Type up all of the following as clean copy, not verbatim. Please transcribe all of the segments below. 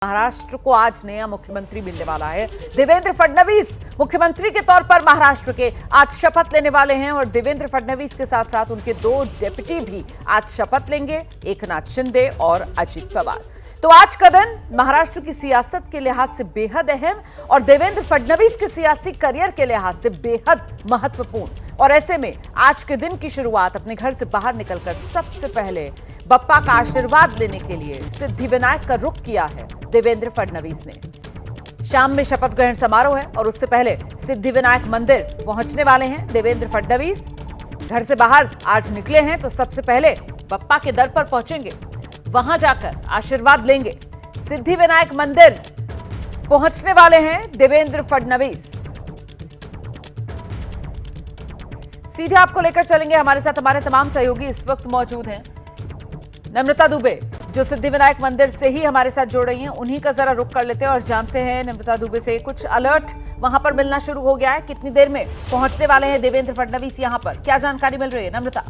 महाराष्ट्र को आज नया मुख्यमंत्री मिलने वाला है। देवेंद्र फडणवीस मुख्यमंत्री के तौर पर महाराष्ट्र के आज शपथ लेने वाले हैं और देवेंद्र फडणवीस के साथ साथ उनके दो डिप्टी भी आज शपथ लेंगे, एकनाथ शिंदे और अजित पवार। तो आज का दिन महाराष्ट्र की सियासत के लिहाज से बेहद अहम और देवेंद्र फडणवीस के सियासी करियर के लिहाज से बेहद महत्वपूर्ण। और ऐसे में आज के दिन की शुरुआत अपने घर से बाहर निकलकर सबसे पहले बप्पा का आशीर्वाद लेने के लिए सिद्धिविनायक का रुख किया है देवेंद्र फडणवीस ने। शाम में शपथ ग्रहण समारोह है और उससे पहले सिद्धिविनायक मंदिर पहुंचने वाले हैं देवेंद्र फडणवीस। घर से बाहर आज निकले हैं तो सबसे पहले बप्पा के दर पर पहुंचेंगे, वहां जाकर आशीर्वाद लेंगे। सिद्धिविनायक मंदिर पहुंचने वाले हैं देवेंद्र फडणवीस। सीधे आपको लेकर चलेंगे, हमारे साथ हमारे तमाम सहयोगी इस वक्त मौजूद हैं। नम्रता दुबे जो सिद्धिविनायक मंदिर से ही हमारे साथ जुड़ रही हैं, उन्हीं का जरा रुख कर लेते हैं और जानते हैं नम्रता दुबे से कुछ अलर्ट वहां पर मिलना शुरू हो गया है। कितनी देर में पहुंचने वाले हैं देवेंद्र फडणवीस, यहां पर क्या जानकारी मिल रही है नम्रता?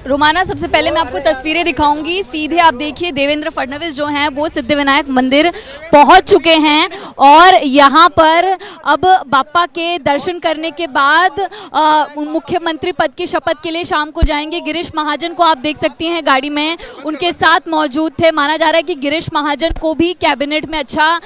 रोमाना, सबसे पहले मैं आपको तस्वीरें दिखाऊंगी। सीधे आप देखिए देवेंद्र फडणवीस जो हैं वो सिद्धिविनायक मंदिर पहुंच चुके हैं और यहां पर अब बाप्पा के दर्शन करने के बाद मुख्यमंत्री पद की शपथ के लिए शाम को जाएंगे। गिरीश महाजन को आप देख सकती हैं गाड़ी में, उनके साथ मौजूद थे। माना जा रहा है कि गिरीश महाजन को भी कैबिनेट में अच्छा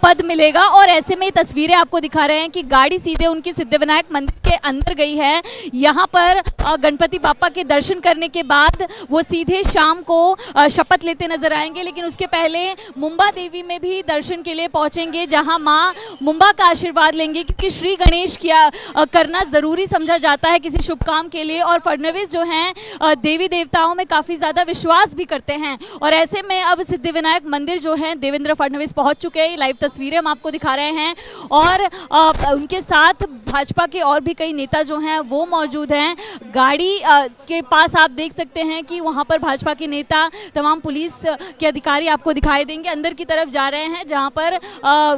पद मिलेगा और ऐसे में तस्वीरें आपको दिखा रहे हैं कि गाड़ी सीधे उनकी सिद्धिविनायक मंदिर के अंदर गई है। यहाँ पर गणपति बाप्पा के दर्शन करने के बाद वो सीधे शाम को शपथ लेते नजर आएंगे, लेकिन उसके पहले मुंबा देवी में भी दर्शन के लिए पहुंचेंगे, जहां मां मुंबा का आशीर्वाद लेंगे, क्योंकि श्री गणेश करना जरूरी समझा जाता है किसी शुभ काम के लिए। और फडणवीस जो हैं देवी देवताओं में काफी ज्यादा विश्वास भी करते हैं और ऐसे में अब सिद्धिविनायक मंदिर जो है देवेंद्र फडणवीस पहुंच चुके हैं। लाइव तस्वीरें हम आपको दिखा रहे हैं और उनके साथ भाजपा के और भी कई नेता जो हैं वो मौजूद हैं। गाड़ी के पास आप देख सकते हैं कि वहां पर भाजपा के नेता, तमाम पुलिस के अधिकारी आपको दिखाई देंगे। अंदर की तरफ जा रहे हैं जहां पर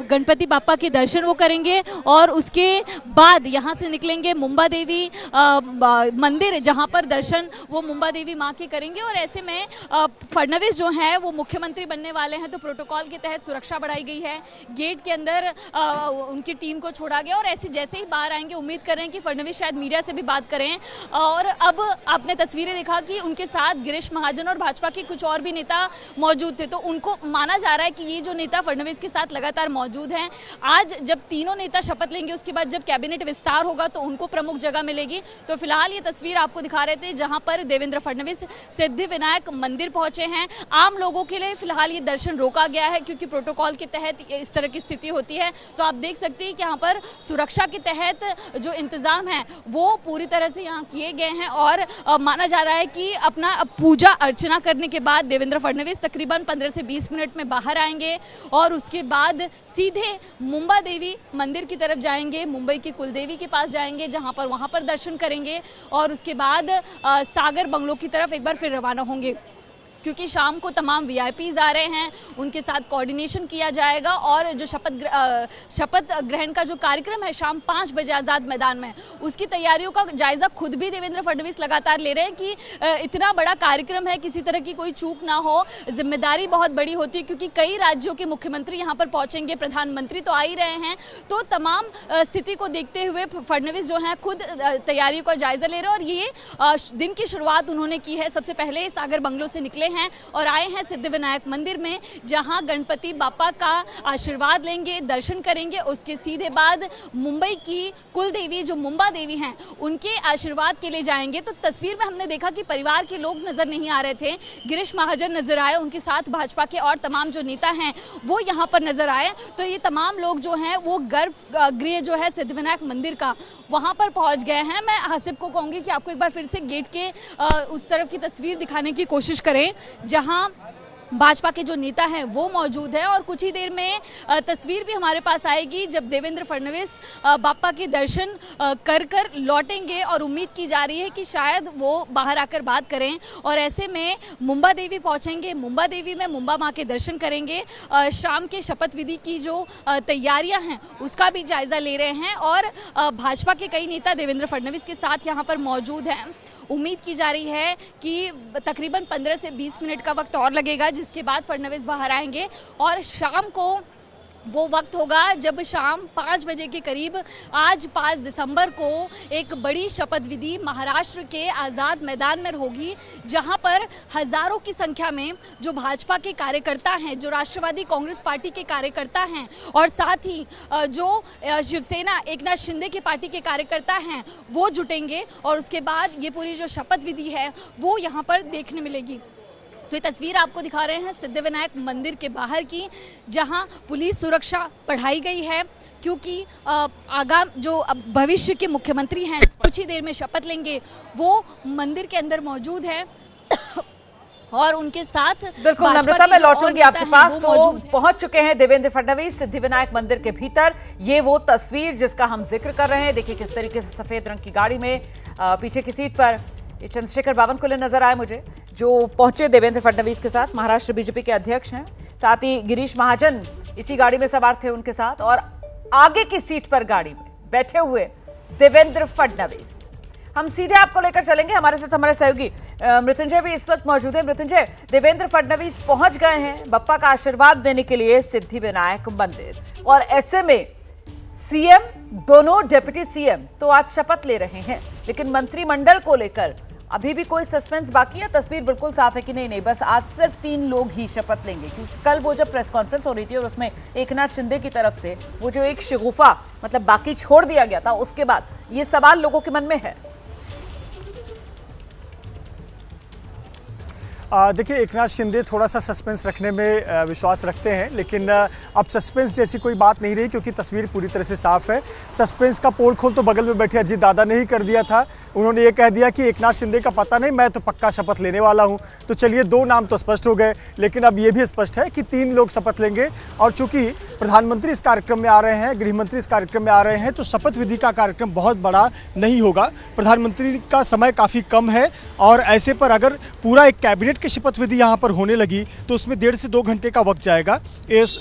गणपति बाप्पा के दर्शन वो करेंगे और उसके बाद यहां से निकलेंगे मुंबा देवी मंदिर, जहां पर दर्शन वो मुंबा देवी मां के करेंगे। और ऐसे में फडणवीस जो है वो मुख्यमंत्री बनने वाले हैं, तो प्रोटोकॉल के तहत सुरक्षा बढ़ाई गई है। गेट के अंदर उनकी टीम को छोड़ा गया और ऐसे जैसे ही बाहर आएंगे उम्मीद कर रहे हैं कि फडणवीस शायद मीडिया से भी बात करें। और अब आपने तस्वीरें देखा कि उनके साथ गिरीश महाजन और भाजपा के कुछ और भी नेता मौजूद थे, तो उनको माना जा रहा है कि ये जो नेता फडणवीस के साथ लगातार मौजूद हैं, आज जब तीनों नेता शपथ लेंगे उसके बाद जब कैबिनेट विस्तार होगा तो उनको प्रमुख जगह मिलेगी। तो फिलहाल ये तस्वीर आपको दिखा रहे थे जहां पर देवेंद्र फडणवीस सिद्धिविनायक मंदिर पहुंचे हैं। आम लोगों के लिए फिलहाल ये दर्शन रोका गया है क्योंकि प्रोटोकॉल के तहत इस तरह की स्थिति होती है। तो आप देख सकते हैं कि यहाँ पर सुरक्षा के तहत जो इंतजाम है वो पूरी तरह से यहाँ किए गए हैं और माना जा रहा है कि अपना पूजा अर्चना करने के बाद देवेंद्र फडणवीस तकरीबन 15 से 20 मिनट में बाहर आएंगे और उसके बाद सीधे मुंबा देवी मंदिर की तरफ जाएंगे, मुंबई की कुलदेवी के पास जाएंगे, जहां पर वहां पर दर्शन करेंगे और उसके बाद सागर बंगलों की तरफ एक बार फिर रवाना होंगे, क्योंकि शाम को तमाम वीआईपीज आ रहे हैं, उनके साथ कोऑर्डिनेशन किया जाएगा। और जो शपथ ग्रहण का जो कार्यक्रम है शाम 5 बजे आज़ाद मैदान में, उसकी तैयारियों का जायजा खुद भी देवेंद्र फडणवीस लगातार ले रहे हैं कि इतना बड़ा कार्यक्रम है, किसी तरह की कोई चूक ना हो। जिम्मेदारी बहुत बड़ी होती है क्योंकि कई राज्यों के मुख्यमंत्री यहाँ पर पहुँचेंगे, प्रधानमंत्री तो आ ही रहे हैं, तो तमाम स्थिति को देखते हुए फडणवीस जो हैं खुद तैयारियों का जायजा ले रहे हैं। और ये दिन की शुरुआत उन्होंने की है, सबसे पहले सागर बंगलों से निकले हैं और आए हैं सिद्धिविनायक मंदिर में, जहां गणपति बाप्पा का आशीर्वाद लेंगे, दर्शन करेंगे। उसके सीधे बाद मुंबई की कुलदेवी जो मुंबा देवी हैं उनके आशीर्वाद के लिए जाएंगे। तो तस्वीर में हमने देखा कि परिवार के लोग नजर नहीं आ रहे थे, गिरीश महाजन नजर आए, उनके साथ भाजपा के और तमाम जो नेता हैं वो यहाँ पर नजर आए। तो ये तमाम लोग जो हैं वो गर्भगृह जो है सिद्धिविनायक मंदिर का वहाँ पर पहुँच गए हैं। मैं हासिब को कहूँगी कि आपको एक बार फिर से गेट के उस तरफ की तस्वीर दिखाने की कोशिश करें जहां भाजपा के जो नेता हैं वो मौजूद है। और कुछ ही देर में तस्वीर भी हमारे पास आएगी जब देवेंद्र फडणवीस बाप्पा के दर्शन कर लौटेंगे और उम्मीद की जा रही है कि शायद वो बाहर आकर बात करें। और ऐसे में मुंबा देवी पहुंचेंगे, मुंबा देवी में मुंबा मां के दर्शन करेंगे, शाम के शपथ विधि की जो तैयारियां हैं उसका भी जायजा ले रहे हैं। और भाजपा के कई नेता देवेंद्र फडणवीस के साथ यहाँ पर मौजूद हैं। उम्मीद की जा रही है कि तकरीबन 15 से 20 मिनट का वक्त और लगेगा, जिसके बाद फडणवीस बाहर आएंगे और शाम को वो वक्त होगा जब शाम 5 बजे के करीब आज 5 दिसंबर को एक बड़ी शपथ विधि महाराष्ट्र के आज़ाद मैदान में होगी, जहां पर हजारों की संख्या में जो भाजपा के कार्यकर्ता हैं, जो राष्ट्रवादी कांग्रेस पार्टी के कार्यकर्ता हैं और साथ ही जो शिवसेना एकनाथ शिंदे की पार्टी के कार्यकर्ता हैं वो जुटेंगे और उसके बाद ये पूरी जो शपथ विधि है वो यहाँ पर देखने मिलेगी। तो ये तस्वीर आपको दिखा रहे हैं सिद्धिविनायक मंदिर के बाहर की, जहां पुलिस सुरक्षा बढ़ाई गई है, क्योंकि आगाम जो भविष्य के मुख्यमंत्री हैं कुछ ही देर में शपथ लेंगे वो मंदिर के अंदर मौजूद है और उनके साथ बिल्कुल नम्रता, मैं लौटूंगी आपके पास। तो पहुंच चुके हैं देवेंद्र फडणवीस सिद्धिविनायक मंदिर के भीतर। ये वो तस्वीर जिसका हम जिक्र कर रहे हैं, देखिए किस तरीके से सफेद रंग की गाड़ी में पीछे की सीट पर चंद्रशेखर बावनकुले नजर आए मुझे, जो पहुंचे देवेंद्र फडणवीस के साथ। महाराष्ट्र बीजेपी के अध्यक्ष हैं, साथ ही गिरीश महाजन इसी गाड़ी में सवार थे उनके साथ, और आगे की सीट पर गाड़ी में बैठे हुए देवेंद्र फडणवीस। हम सीधे आपको लेकर चलेंगे, हमारे साथ हमारे सहयोगी मृत्युंजय भी इस वक्त मौजूद है। मृत्युंजय, देवेंद्र फडणवीस पहुंच गए हैं बप्पा का आशीर्वाद देने के लिए सिद्धिविनायक मंदिर, और ऐसे में सीएम, दोनों डिप्टी सीएम तो आज शपथ ले रहे हैं, लेकिन मंत्रिमंडल को लेकर अभी भी कोई सस्पेंस बाकी है? तस्वीर बिल्कुल साफ है कि नहीं बस आज सिर्फ 3 लोग ही शपथ लेंगे, क्योंकि कल वो जब प्रेस कॉन्फ्रेंस हो रही थी और उसमें एकनाथ शिंदे की तरफ से वो जो एक शगुफा मतलब बाकी छोड़ दिया गया था, उसके बाद ये सवाल लोगों के मन में है। देखिए, एकनाथ शिंदे थोड़ा सा सस्पेंस रखने में विश्वास रखते हैं, लेकिन अब सस्पेंस जैसी कोई बात नहीं रही, क्योंकि तस्वीर पूरी तरह से साफ है। सस्पेंस का पोल खोल तो बगल में बैठे अजीत दादा ने ही कर दिया था। उन्होंने ये कह दिया कि एकनाथ शिंदे का पता नहीं, मैं तो पक्का शपथ लेने वाला हूं। तो चलिए, 2 नाम तो स्पष्ट हो गए, लेकिन अब ये भी स्पष्ट है कि 3 लोग शपथ लेंगे। और चूंकि प्रधानमंत्री इस कार्यक्रम में आ रहे हैं, गृहमंत्री इस कार्यक्रम में आ रहे हैं, तो शपथ विधि का कार्यक्रम बहुत बड़ा नहीं होगा। प्रधानमंत्री का समय काफ़ी कम है, और ऐसे पर अगर पूरा एक कैबिनेट की शपथ विधि यहाँ पर होने लगी तो उसमें 1.5 से 2 घंटे का वक्त जाएगा।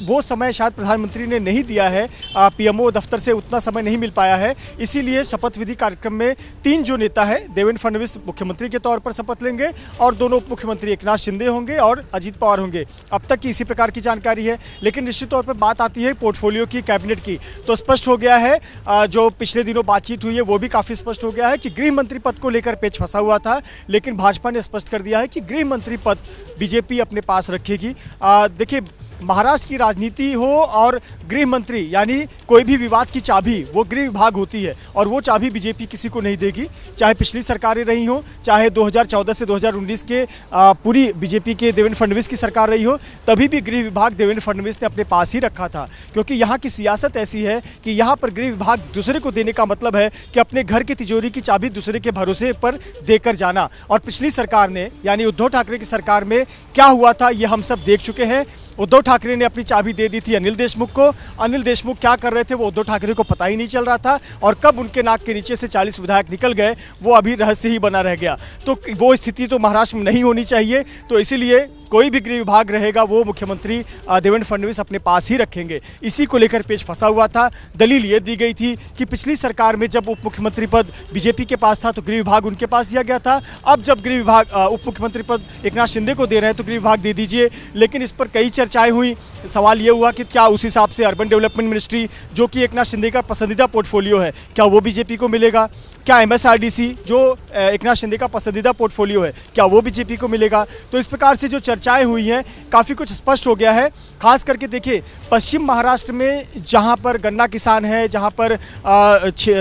वो समय शायद प्रधानमंत्री ने नहीं दिया है, पीएमओ दफ्तर से उतना समय नहीं मिल पाया है। इसीलिए शपथ विधि कार्यक्रम में 3 जो नेता है, देवेंद्र फडणवीस मुख्यमंत्री के तौर पर शपथ लेंगे, और दोनों उप मुख्यमंत्री एकनाथ शिंदे होंगे और अजीत पवार होंगे। अब तक की इसी प्रकार की जानकारी है, लेकिन निश्चित तौर पर बात आती है पोर्टफोलियो की, कैबिनेट की, तो स्पष्ट हो गया है। जो पिछले दिनों बातचीत हुई है वो भी काफ़ी स्पष्ट हो गया है कि गृह मंत्री पद को लेकर पेच फंसा हुआ था, लेकिन भाजपा ने स्पष्ट कर दिया है कि गृह मंत्री पद बीजेपी अपने पास रखेगी। देखिए, महाराष्ट्र की राजनीति हो और गृह मंत्री यानी कोई भी विवाद की चाबी वो गृह विभाग होती है, और वो चाबी बीजेपी किसी को नहीं देगी। चाहे पिछली सरकारें रही हो, चाहे 2014 से 2019 के पूरी बीजेपी के देवेंद्र फडणवीस की सरकार रही हो, तभी भी गृह विभाग देवेंद्र फडणवीस ने अपने पास ही रखा था। क्योंकि यहाँ की सियासत ऐसी है कि यहाँ पर गृह विभाग दूसरे को देने का मतलब है कि अपने घर की तिजोरी की चाबी दूसरे के भरोसे पर देकर जाना। और पिछली सरकार ने यानी उद्धव ठाकरे की सरकार में क्या हुआ था ये हम सब देख चुके हैं। उद्धव ठाकरे ने अपनी चाबी दे दी थी अनिल देशमुख को। अनिल देशमुख क्या कर रहे थे वो उद्धव ठाकरे को पता ही नहीं चल रहा था, और कब उनके नाक के नीचे से 40 विधायक निकल गए वो अभी रहस्य ही बना रह गया। तो वो स्थिति तो महाराष्ट्र में नहीं होनी चाहिए। तो इसीलिए कोई भी गृह विभाग रहेगा वो मुख्यमंत्री देवेंद्र फडणवीस अपने पास ही रखेंगे। इसी को लेकर पेच फंसा हुआ था। दलील ये दी गई थी कि पिछली सरकार में जब उप मुख्यमंत्री पद बीजेपी के पास था तो गृह विभाग उनके पास दिया गया था। अब जब गृह विभाग उप मुख्यमंत्री पद एकनाथ शिंदे को दे रहे हैं तो गृह विभाग दे दीजिए। लेकिन इस पर कई चर्चाएं हुई। सवाल ये हुआ कि क्या उस हिसाब से अर्बन डेवलपमेंट मिनिस्ट्री, जो कि एकनाथ शिंदे का पसंदीदा पोर्टफोलियो है, क्या वो बीजेपी को मिलेगा? क्या MSRDC, जो एकनाथ शिंदे का पसंदीदा पोर्टफोलियो है, क्या वो बीजेपी को मिलेगा? तो इस प्रकार से जो चर्चाएं हुई हैं काफ़ी कुछ स्पष्ट हो गया है। खास करके देखिए, पश्चिम महाराष्ट्र में जहां पर गन्ना किसान है, जहां पर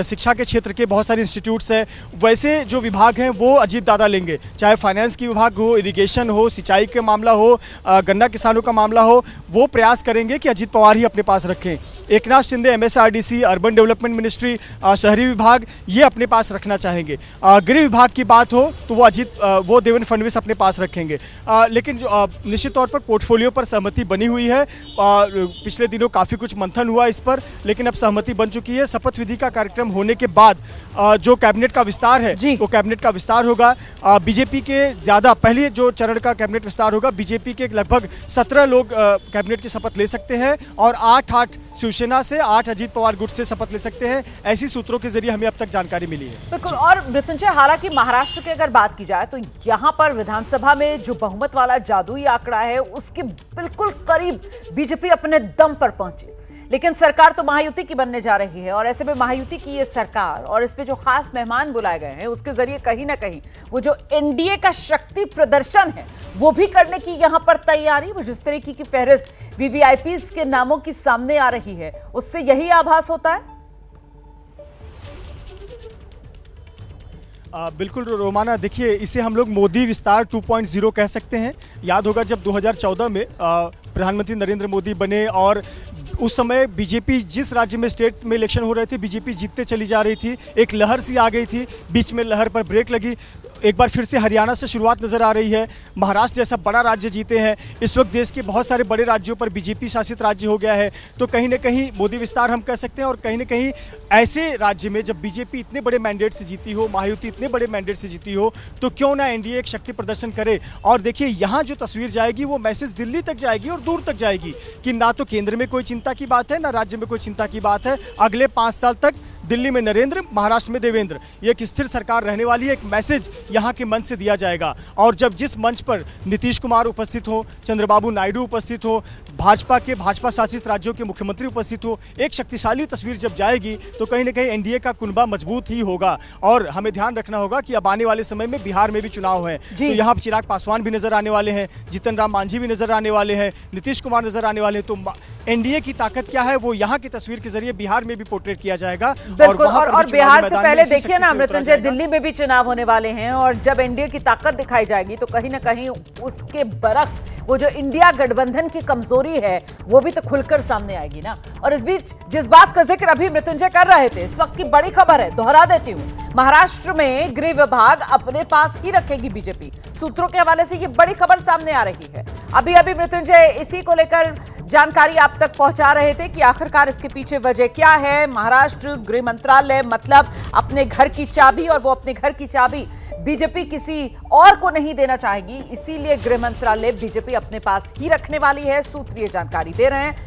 शिक्षा के क्षेत्र के बहुत सारे इंस्टीट्यूट्स हैं, वैसे जो विभाग हैं वो अजीत दादा लेंगे। चाहे फाइनेंस की विभाग हो, इरिगेशन हो, सिंचाई का मामला हो, गन्ना किसानों का मामला हो, वो प्रयास करेंगे कि अजीत पवार ही अपने पास रखें। Eknath Shinde MSRDC, urban development ministry, शहरी विभाग, ये अपने पास रखना चाहेंगे। गृह विभाग की बात हो तो वो देवेंद्र फडणवीस अपने पास रखेंगे। लेकिन निश्चित तौर पर पोर्टफोलियो पर सहमति बनी हुई है। पिछले दिनों काफ़ी कुछ मंथन हुआ इस पर, लेकिन अब सहमति बन चुकी है। शपथ विधि का कार्यक्रम होने के बाद जो कैबिनेट का विस्तार है वो कैबिनेट का विस्तार होगा। बीजेपी के ज़्यादा पहले जो चरण का कैबिनेट विस्तार होगा, बीजेपी के लगभग 17 लोग कैबिनेट की शपथ ले सकते हैं और 8 शिवसेना से, 8 अजीत पवार गुट से शपथ ले सकते हैं। ऐसी सूत्रों के जरिए हमें अब तक जानकारी मिली है। बिल्कुल। और मृत्युंजय, हालांकि महाराष्ट्र की अगर बात की जाए तो यहां पर विधानसभा में जो बहुमत वाला जादुई आंकड़ा है उसके बिल्कुल करीब बीजेपी अपने दम पर पहुंची, लेकिन सरकार तो महायुति की बनने जा रही है और ऐसे में महायुति की ये सरकार और इसमें जो खास मेहमान बुलाए गए हैं उसके जरिए कहीं ना कहीं वो जो एनडीए का शक्ति प्रदर्शन है वो भी करने की यहां पर तैयारी, वो जिस तरीके की फहरिस्त वीवीआईपीज के नामों की सामने आ रही है उससे यही आभास होता है। बिल्कुल रोमाना, देखिए इसे हम लोग मोदी विस्तार 2.0 कह सकते हैं। याद होगा जब 2014 में प्रधानमंत्री नरेंद्र मोदी बने और उस समय बीजेपी जिस राज्य में स्टेट में इलेक्शन हो रहे थे बीजेपी जीतते चली जा रही थी, एक लहर सी आ गई थी, बीच में लहर पर ब्रेक लगी। एक बार फिर से हरियाणा से शुरुआत नज़र आ रही है। महाराष्ट्र जैसा बड़ा राज्य जीते हैं। इस वक्त देश के बहुत सारे बड़े राज्यों पर बीजेपी शासित राज्य हो गया है, तो कहीं ना कहीं मोदी विस्तार हम कह सकते हैं। और कहीं ना कहीं ऐसे राज्य में जब बीजेपी इतने बड़े मैंडेट से जीती हो, महायुति इतने बड़े मैंडेट से जीती हो, तो क्यों ना एनडीए एक शक्ति प्रदर्शन करे। और देखिए यहाँ जो तस्वीर जाएगी वो मैसेज दिल्ली तक जाएगी और दूर तक जाएगी कि ना तो केंद्र में कोई चिंता की बात है, ना राज्य में कोई चिंता की बात है। अगले 5 साल तक दिल्ली में नरेंद्र, महाराष्ट्र में देवेंद्र, ये एक स्थिर सरकार रहने वाली है। एक मैसेज यहाँ के मंच से दिया जाएगा। और जब जिस मंच पर नीतीश कुमार उपस्थित हो, चंद्रबाबू नायडू उपस्थित हो, भाजपा शासित राज्यों के मुख्यमंत्री उपस्थित हो, एक शक्तिशाली तस्वीर जब जाएगी तो कहीं ना कहीं एनडीए का कुनबा मजबूत ही होगा। और हमें ध्यान रखना होगा कि अब आने वाले समय में बिहार में भी चुनाव है, तो यहाँ चिराग पासवान भी नजर आने वाले हैं, जीतन राम मांझी भी नजर आने वाले हैं, नीतीश कुमार नजर आने वाले हैं। तो एनडीए की ताकत क्या है वो यहाँ की तस्वीर के जरिए बिहार में भी पोर्ट्रेट किया जाएगा। बिल्कुल। और बिहार से पहले देखिए ना मृत्युंजय, दिल्ली में भी चुनाव होने वाले हैं और जब एनडीए की ताकत दिखाई जाएगी तो कहीं ना कहीं उसके बरक्स वो जो इंडिया गठबंधन की कमजोरी है वो भी तो खुलकर सामने आएगी ना। और इस बीच जिस बात का जिक्र अभी मृत्युंजय कर रहे थे, इस वक्त की बड़ी खबर है, दोहरा देती हूं। महाराष्ट्र में गृह विभाग अपने पास ही रखेगी बीजेपी। सूत्रों के हवाले से ये बड़ी खबर सामने आ रही है। अभी अभी मृत्युंजय इसी को लेकर जानकारी आप तक पहुंचा रहे थे कि आखिरकार इसके पीछे वजह क्या है। महाराष्ट्र गृह मंत्रालय मतलब अपने घर की चाबी, और वो अपने घर की चाबी बीजेपी किसी और को नहीं देना चाहेगी, इसीलिए गृह मंत्रालय बीजेपी अपने पास ही रखने वाली है। सूत्र ये जानकारी दे रहे हैं।